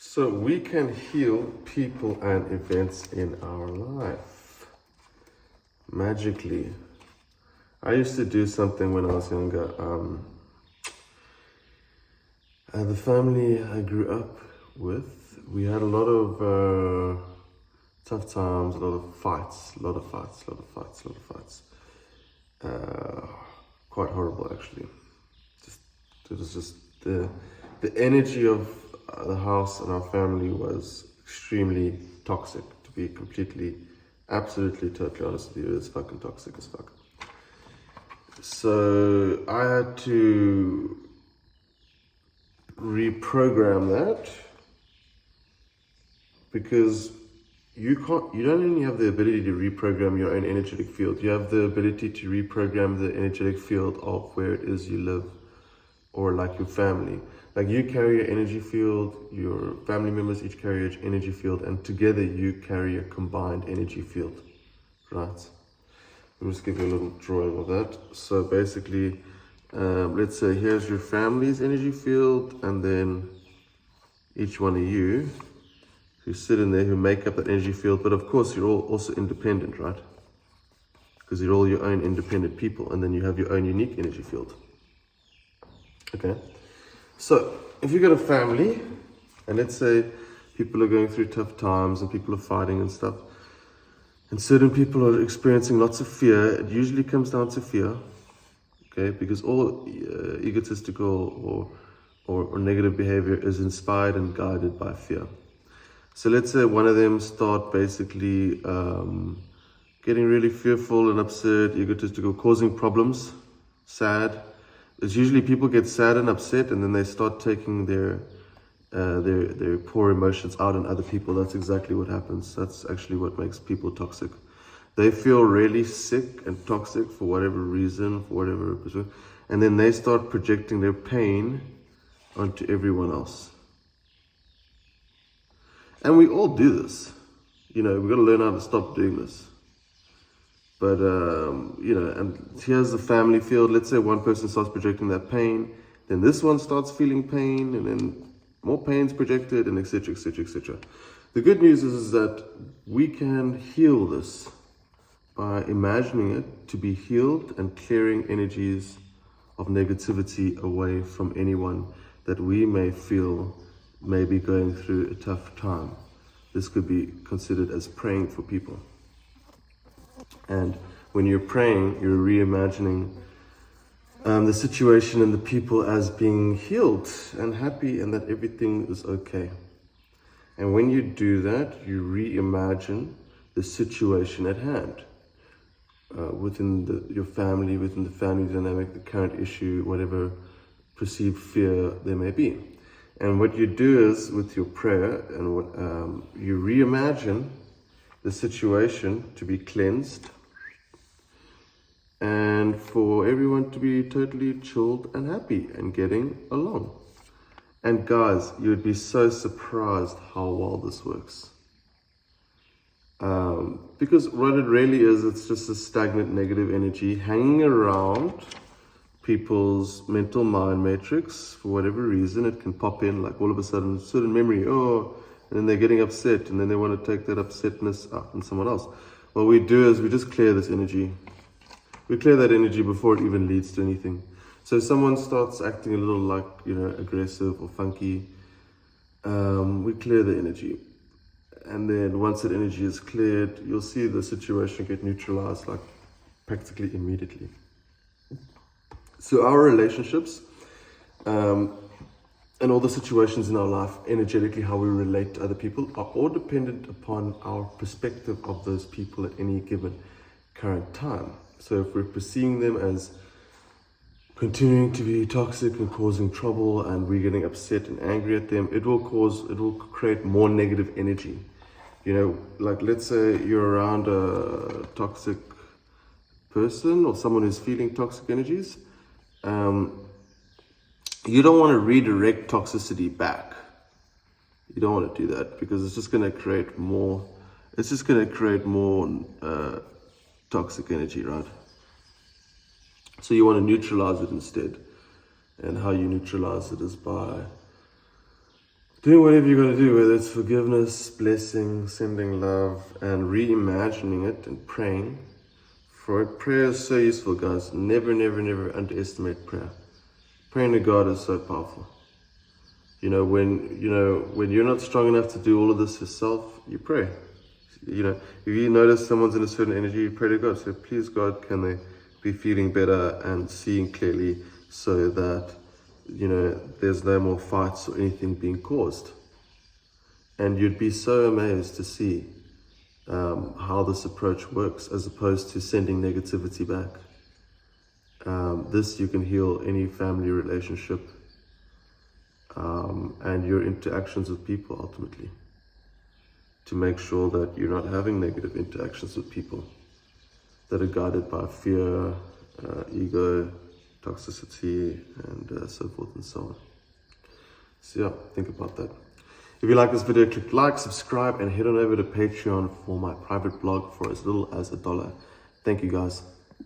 So we can heal people and events in our life magically. I used to do something when I was younger. The family I grew up with, we had a lot of tough times, a lot of fights. Quite horrible, actually. It was just the energy of the house and our family was extremely toxic. To be absolutely, totally honest with you, it's fucking toxic as fuck. So I had to reprogram that because you don't only have the ability to reprogram your own energetic field, you have the ability to reprogram the energetic field of where it is you live, or like your family. Like you carry your energy field, your family members each carry your energy field, and together you carry a combined energy field, right? Let me just give you a little drawing of that. So basically, let's say here's your family's energy field, and then each one of you who sit in there, who make up that energy field. But of course, you're all also independent, right? Because you're all your own independent people, and then you have your own unique energy field. Okay, so if you've got a family, and let's say people are going through tough times and people are fighting and stuff, and certain people are experiencing lots of fear, it usually comes down to fear, okay, because all egotistical or negative behavior is inspired and guided by fear. So let's say one of them start basically getting really fearful and upset, egotistical, causing problems, sad. It's usually people get sad and upset, and then they start taking their poor emotions out on other people. That's exactly what happens. That's actually what makes people toxic. They feel really sick and toxic for whatever reason, and then they start projecting their pain onto everyone else. And we all do this. We've got to learn how to stop doing this. But, and here's the family field. Let's say one person starts projecting that pain, then this one starts feeling pain, and then more pain's projected, and etc., etc., etc. The good news is that we can heal this by imagining it to be healed and clearing energies of negativity away from anyone that we may feel may be going through a tough time. This could be considered as praying for people. And when you're praying, you're reimagining the situation and the people as being healed and happy and that everything is okay. And when you do that, you reimagine the situation at hand within your family, within the family dynamic, the current issue, whatever perceived fear there may be. And what you do is, with your prayer, and you reimagine the situation to be cleansed and for everyone to be totally chilled and happy and getting along. And guys, you would be so surprised how well this works. Because what it really is, it's just a stagnant negative energy hanging around people's mental mind matrix. For whatever reason, it can pop in like all of a sudden, certain memory, and then they're getting upset, and then they want to take that upsetness out on someone else. What we do is we just clear this energy. We clear that energy before it even leads to anything. So if someone starts acting a little like, aggressive or funky, we clear the energy. And then once that energy is cleared, you'll see the situation get neutralized like practically immediately. So our relationships and all the situations in our life, energetically, how we relate to other people, are all dependent upon our perspective of those people at any given current time. So if we're perceiving them as continuing to be toxic and causing trouble, and we're getting upset and angry at them, it will create more negative energy. Like let's say you're around a toxic person or someone who's feeling toxic energies. You don't want to redirect toxicity back. You don't want to do that because it's just going to create more. It's just going to create more toxic energy, right? So you want to neutralize it instead. And how you neutralize it is by doing whatever you're going to do, whether it's forgiveness, blessing, sending love, and reimagining it and praying for it. Prayer is so useful, guys. Never, never, never underestimate prayer. Praying to God is so powerful. When you're not strong enough to do all of this yourself, you pray. If you notice someone's in a certain energy, you pray to God. So please, God, can they be feeling better and seeing clearly so that, there's no more fights or anything being caused. And you'd be so amazed to see how this approach works as opposed to sending negativity back. This, you can heal any family relationship and your interactions with people ultimately, to make sure that you're not having negative interactions with people that are guided by fear, ego, toxicity, and so forth and so on. So yeah, think about that. If you like this video, click like, subscribe, and head on over to Patreon for my private blog for as little as $1. Thank you, guys.